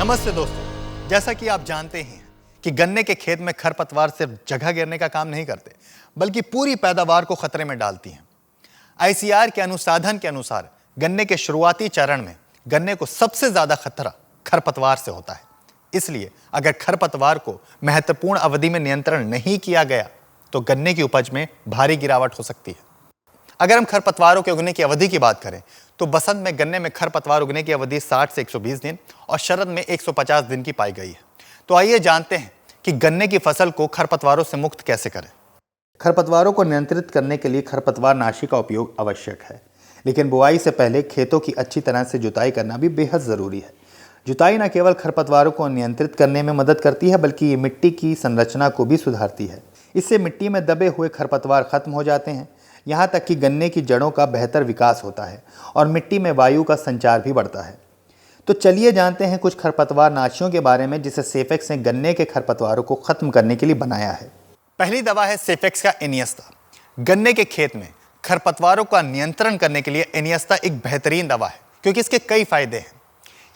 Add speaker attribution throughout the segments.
Speaker 1: नमस्ते दोस्तों, जैसा कि आप जानते हैं कि गन्ने के खेत में खरपतवार सिर्फ जगह घेरने का काम नहीं करते, बल्कि पूरी पैदावार को खतरे में डालती हैं। आईसीआर के अनुसंधान के अनुसार गन्ने के शुरुआती चरण में गन्ने को सबसे ज्यादा खतरा खरपतवार से होता है। इसलिए अगर खरपतवार को महत्वपूर्ण अवधि में नियंत्रण नहीं किया गया तो गन्ने की उपज में भारी गिरावट हो सकती है। अगर हम खरपतवारों के उगने की अवधि की बात करें तो बसंत में गन्ने में खरपतवार उगने की अवधि 60 से 120 दिन और शरद में 150 दिन की पाई गई है। तो आइए जानते हैं कि गन्ने की फसल को खरपतवारों से मुक्त कैसे करें।
Speaker 2: खरपतवारों को नियंत्रित करने के लिए खरपतवार नाशी का उपयोग आवश्यक है, लेकिन बुआई से पहले खेतों की अच्छी तरह से जुताई करना भी बेहद ज़रूरी है। जुताई न केवल खरपतवारों को नियंत्रित करने में मदद करती है, बल्कि ये मिट्टी की संरचना को भी सुधारती है। इससे मिट्टी में दबे हुए खरपतवार खत्म हो जाते हैं, यहाँ तक कि गन्ने की जड़ों का बेहतर विकास होता है और मिट्टी में वायु का संचार भी बढ़ता है। तो चलिए जानते हैं कुछ खरपतवार नाशियों के बारे में जिसे सेफेक्स ने गन्ने के खरपतवारों को खत्म करने के लिए बनाया है।
Speaker 1: पहली दवा है सेफेक्स का इनियस्ता। गन्ने के खेत में खरपतवारों का नियंत्रण करने के लिए इनियस्ता एक बेहतरीन दवा है, क्योंकि इसके कई फायदे हैं।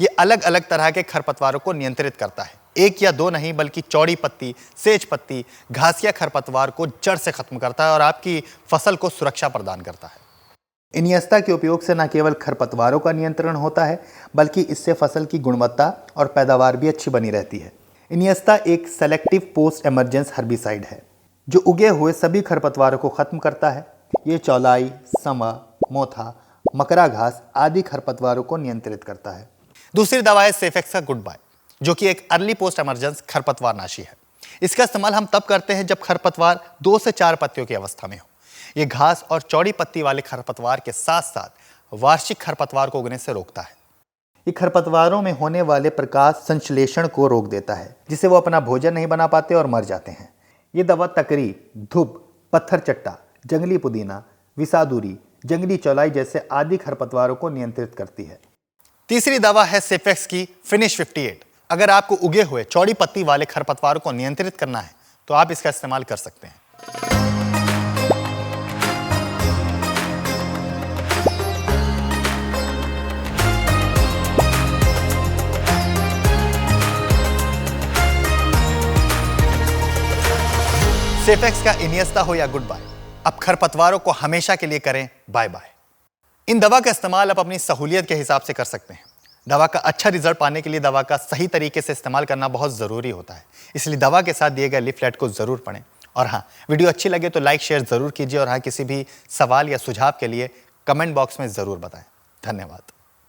Speaker 1: ये अलग अलग तरह के खरपतवारों को नियंत्रित करता है, एक या दो नहीं बल्कि चौड़ी पत्ती, सेज पत्ती, घासिया खरपतवार को जड़ से खत्म करता है और आपकी फसल को सुरक्षा प्रदान करता है।
Speaker 2: इनियस्ता के उपयोग से न केवल खरपतवारों का नियंत्रण होता है, बल्कि इससे फसल की गुणवत्ता और पैदावार भी अच्छी बनी रहती है। इनियस्ता एक सेलेक्टिव पोस्ट इमर्जेंस हर्बिसाइड है जो उगे हुए सभी खरपतवारों को खत्म करता है। ये चौलाई, समा, मोथा, मकरा घास आदि खरपतवारों को नियंत्रित करता है।
Speaker 1: दूसरी दवा है सेफेक्स का गुड बाय, जो कि एक अर्ली पोस्ट इमरजेंस खरपतवार नाशी है। इसका इस्तेमाल हम तब करते हैं जब खरपतवार 2 से 4 पत्तियों की अवस्था में हो। ये घास और चौड़ी पत्ती वाले खरपतवार के साथ साथ वार्षिक खरपतवार को उगने से रोकता है।
Speaker 2: ये खरपतवारों में होने वाले प्रकाश संश्लेषण को रोक देता है, जिससे वो अपना भोजन नहीं बना पाते और मर जाते हैं। ये दवा तकरी, धुप, पत्थर चट्टा, जंगली पुदीना, विसादुरी, जंगली चौलाई जैसे आदि खरपतवारों को नियंत्रित करती है।
Speaker 1: तीसरी दवा है सेफेक्स की फिनिश 58। अगर आपको उगे हुए चौड़ी पत्ती वाले खरपतवारों को नियंत्रित करना है तो आप इसका इस्तेमाल कर सकते हैं। सेफेक्स का इनियस्ता हो या गुड बाय, अब खरपतवारों को हमेशा के लिए करें बाय बाय। इन दवा का इस्तेमाल आप अपनी सहूलियत के हिसाब से कर सकते हैं। दवा का अच्छा रिजल्ट पाने के लिए दवा का सही तरीके से इस्तेमाल करना बहुत ज़रूरी होता है, इसलिए दवा के साथ दिए गए लीफलेट को ज़रूर पढ़ें। और हाँ, वीडियो अच्छी लगे तो लाइक शेयर ज़रूर कीजिए और हाँ, किसी भी सवाल या सुझाव के लिए कमेंट बॉक्स में ज़रूर बताएं। धन्यवाद।